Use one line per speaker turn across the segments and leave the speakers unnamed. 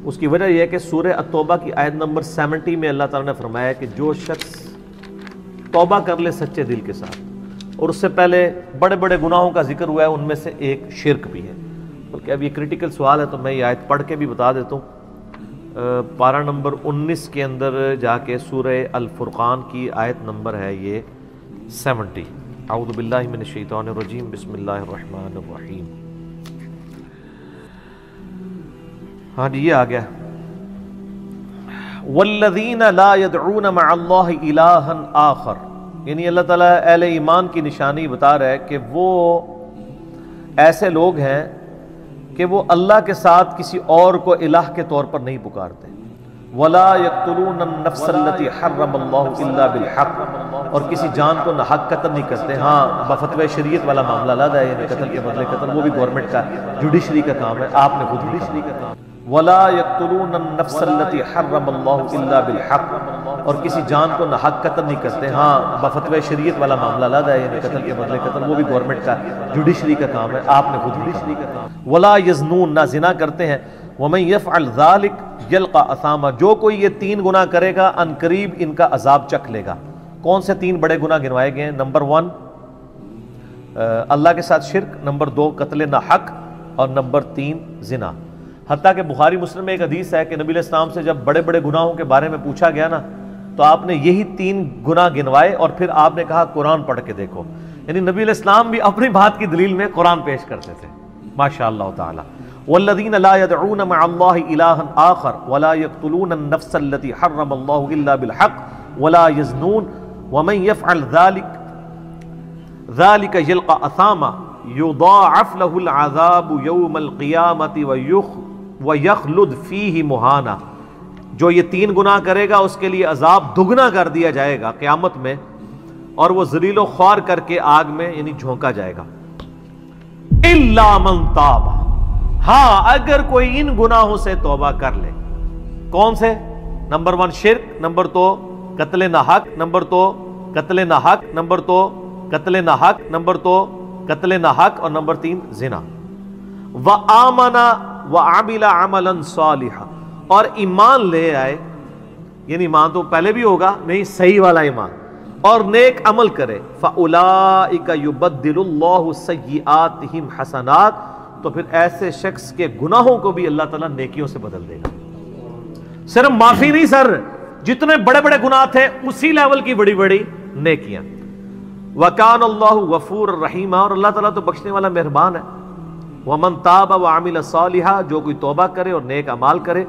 اس کی وجہ یہ ہے کہ سورہ التوبہ کی آیت نمبر 70 میں اللہ تعالیٰ نے فرمایا کہ جو شخص توبہ کر لے سچے دل کے ساتھ، اور اس سے پہلے بڑے بڑے گناہوں کا ذکر ہوا ہے، ان میں سے ایک شرک بھی ہے۔ بلکہ اب یہ کریٹیکل سوال ہے تو میں یہ آیت پڑھ کے بھی بتا دیتا ہوں۔ پارہ نمبر 19 کے اندر جا کے سورہ الفرقان کی آیت نمبر ہے یہ 70۔ اعوذ باللہ من الشیطان الرجیم، بسم اللہ الرحمن الرحیم۔ ہاں جی، یہ آ گیا، والذین لا يدعون مع اللہ الہا آخر، یعنی اللہ تعالیٰ اہل ایمان کی نشانی بتا رہا ہے کہ وہ ایسے لوگ ہیں کہ وہ اللہ کے ساتھ کسی اور کو الہ کے طور پر نہیں پکارتے۔ ولا يقتلون النفس التي حرم اللہ الا بالحق، اور کسی جان کو ناحق قتل نہیں کرتے۔ ہاں، بفتوی شریعت والا معاملہ علیحدہ ہے، یعنی قتل کے بدلے قتل، وہ بھی گورنمنٹ کا جوڈیشری کا کام ہے، آپ نے خود جوڈیشری کا کام۔ ولا يقتلون النفس التي حرم اللہ الا بالحق، اور کسی جان کو ناحق قتل نہیں کرتے۔ ہاں، بفتوی شریعت والا معاملہ علیحدہ ہے، یعنی قتل کے بدلے قتل، وہ بھی گورنمنٹ کا جوڈیشری کا کام ہے، آپ نے خود جوڈیشری کا کام۔ ولا یزنون، نہ زنا کرتے ہیں۔ ومن یفعل ذلک یلقى اثاما، جو کوئی یہ 3 گناہ کرے گا ان قریب ان کا عذاب چکھ لے گا۔ کون سے 3 بڑے گناہ گنوائے گئے ہیں؟ نمبر 1 اللہ کے ساتھ شرک، نمبر 2 قتل ناحق، اور نمبر 3 زنا۔ حتیٰ کہ بخاری مسلم میں ایک حدیث ہے کہ نبی علیہ السلام سے جب بڑے بڑے گناہوں کے بارے میں پوچھا گیا نا، تو آپ نے یہی 3 گناہ گنوائے، اور پھر آپ نے کہا قرآن پڑھ کے دیکھو۔ یعنی نبی علیہ السلام بھی اپنی بات کی دلیل میں قرآن پیش کرتے تھے، ماشاء اللہ تعالی۔ والذین لا يدعون مع اللہ الہا آخر ولا يقتلون النفس التي حرم اللہ الا بالحق ولا يزنون ومن يفعل ذلك يلقى اثاما يضاعف له العذاب يوم القیامة ويخلد فيه مہانا، جو یہ 3 گناہ کرے گا اس کے لیے عذاب دگنا کر دیا جائے گا قیامت میں، اور وہ ذلیل و خوار کر کے آگ میں یعنی جھونکا جائے گا۔ الا من تاب، ہاں اگر کوئی ان گناہوں سے توبہ کر لے۔ کون سے؟ نمبر 1 شرک، نمبر 2 قتل ناحق، نمبر 2 قتل ناحق، نمبر 2 قتل ناحق، نمبر 2 قتل ناحق، اور نمبر 3 زنا۔ وآمن وعمل عملا صالحا، اور ایمان لے آئے، یعنی ایمان تو پہلے بھی ہوگا، نہیں صحیح والا ایمان، اور نیک عمل کرے۔ فاولئک یبدل اللہ سیئاتہم حسنات، تو پھر ایسے شخص کے گناہوں کو بھی اللہ تعالیٰ نیکیوں سے بدل دے گا۔ صرف معافی نہیں سر، جتنے بڑے بڑے گناہ تھے اسی لیول کی بڑی بڑی نیکیاں۔ وکان اللہ غفور الرحیم، اور اللہ تعالیٰ تو بخشنے والا مہربان ہے۔ ومن تاب وعمل صالحا، جو کوئی توبہ کرے اور نیک اعمال کرے،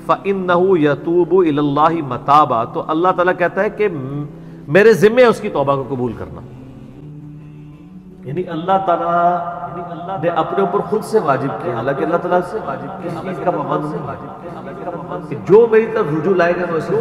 فإنہ یتوب الی اللہ متابا، تو اللہ تعالیٰ کہتا ہے کہ میرے ذمے ہے اس کی توبہ کو قبول کرنا۔ یعنی اللہ تعالیٰ نے اپنے اوپر خود سے واجب کیا، حالانکہ اللہ تعالیٰ سے کس چیز کا پابند نہیں، کہ جو میری طرف رجوع لائے گا میں اسے